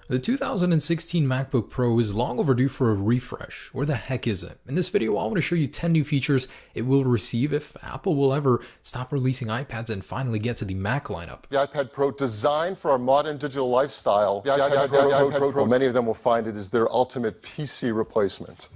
The 2016 MacBook Pro is long overdue for a refresh. Where the heck is it? In this video, I want to show you 10 new features it will receive if Apple will ever stop releasing iPads and finally get to the Mac lineup. The iPad Pro, designed for our modern digital lifestyle. The iPad Pro, many of them will find it is their ultimate PC replacement.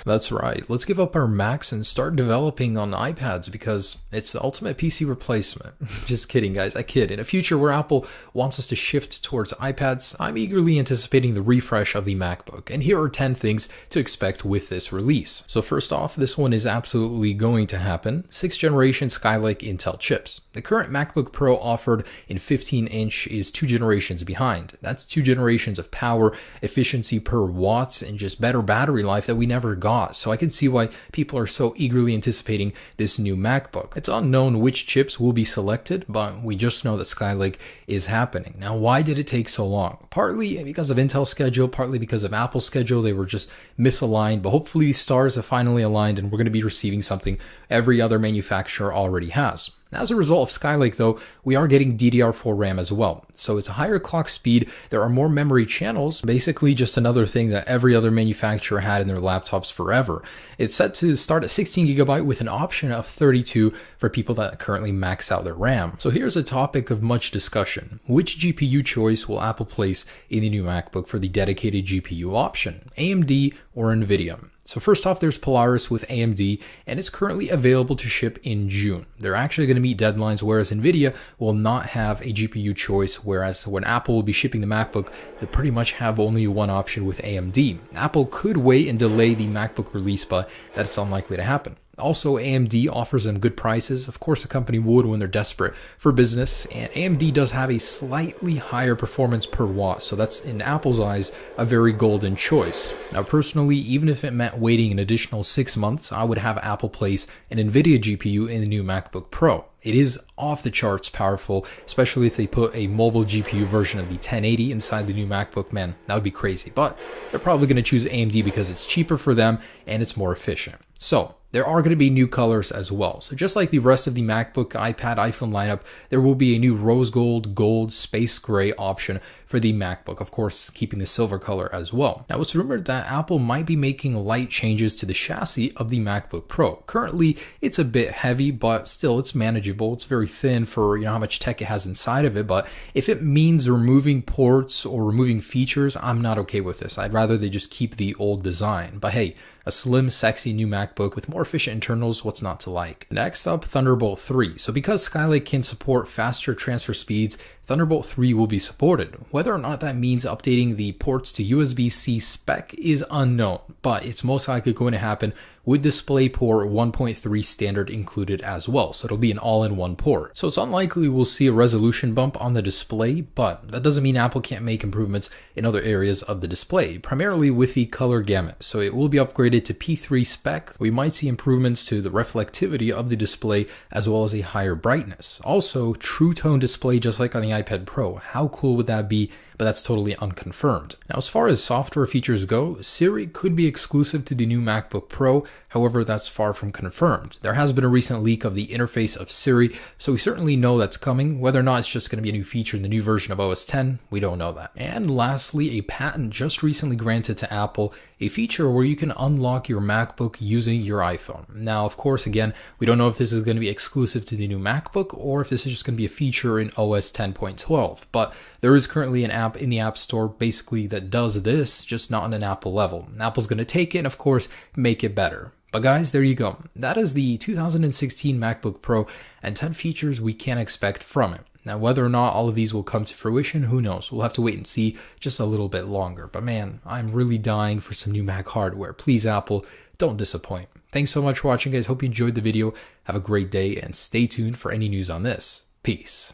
That's right. Let's give up our Macs and start developing on iPads because it's the ultimate PC replacement. Just kidding, guys. I kid. In a future where Apple wants us to shift towards iPads, I'm eagerly anticipating the refresh of the MacBook. And here are 10 things to expect with this release. So first off, this one is absolutely going to happen. 6th generation Skylake Intel chips. The current MacBook Pro offered in 15-inch is 2 generations behind. That's 2 generations of power, efficiency per watts, and just better battery life that we never got. So I can see why people are so eagerly anticipating this new MacBook. It's unknown which chips will be selected, but we just know that Skylake is happening. Now, why did it take so long? Partly because of Intel's schedule, partly because of Apple's schedule. They were just misaligned, but hopefully the stars have finally aligned and we're going to be receiving something every other manufacturer already has. As a result of Skylake, though, we are getting DDR4 RAM as well. So it's a higher clock speed, there are more memory channels, basically just another thing that every other manufacturer had in their laptops forever. It's set to start at 16GB with an option of 32 for people that currently max out their RAM. So here's a topic of much discussion. Which GPU choice will Apple place in the new MacBook for the dedicated GPU option? AMD or NVIDIA? So first off, there's Polaris with AMD, and it's currently available to ship in June. They're actually going to meet deadlines, whereas NVIDIA will not have a GPU choice, whereas when Apple will be shipping the MacBook, they pretty much have only one option with AMD. Apple could wait and delay the MacBook release, but that's unlikely to happen. Also, AMD offers them good prices. Of course, a company would when they're desperate for business, and AMD does have a slightly higher performance per watt, so that's, in Apple's eyes, a very golden choice. Now, personally, even if it meant waiting an additional 6 months, I would have Apple place an NVIDIA GPU in the new MacBook Pro. It is off the charts powerful, especially if they put a mobile GPU version of the 1080 inside the new MacBook. Man, that would be crazy. But they're probably going to choose AMD because it's cheaper for them and it's more efficient. So there are going to be new colors as well. So just like the rest of the MacBook, iPad, iPhone lineup, there will be a new rose gold, gold, space gray option for the MacBook. Of course, keeping the silver color as well. Now, it's rumored that Apple might be making light changes to the chassis of the MacBook Pro. Currently, it's a bit heavy, but still it's manageable. It's very thin for how much tech it has inside of it. But if it means removing ports or removing features, I'm not okay with this. I'd rather they just keep the old design. But hey, a slim, sexy new MacBook with more efficient internals, what's not to like? Next up, Thunderbolt 3. So because Skylake can support faster transfer speeds, Thunderbolt 3 will be supported. Whether or not that means updating the ports to USB-C spec is unknown, but it's most likely going to happen with DisplayPort 1.3 standard included as well. So it'll be an all-in-one port. So it's unlikely we'll see a resolution bump on the display, but that doesn't mean Apple can't make improvements in other areas of the display, primarily with the color gamut. So it will be upgraded to P3 spec. We might see improvements to the reflectivity of the display as well as a higher brightness. Also, True Tone display just like on the iPad Pro. How cool would that be? But that's totally unconfirmed. Now, as far as software features go, Siri could be exclusive to the new MacBook Pro. However, that's far from confirmed. There has been a recent leak of the interface of Siri, so we certainly know that's coming. Whether or not it's just going to be a new feature in the new version of OS X, we don't know that. And lastly, a patent just recently granted to Apple, a feature where you can unlock your MacBook using your iPhone. Now, of course, again, we don't know if this is going to be exclusive to the new MacBook or if this is just going to be a feature in OS 10.12, but there is currently an app in the App Store basically that does this, just not on an Apple level. Apple's going to take it and, of course, make it better. But guys, there you go. That is the 2016 MacBook Pro and 10 features we can expect from it. Now, whether or not all of these will come to fruition, who knows? We'll have to wait and see just a little bit longer. But man, I'm really dying for some new Mac hardware. Please, Apple, don't disappoint. Thanks so much for watching, guys. Hope you enjoyed the video. Have a great day and stay tuned for any news on this. Peace.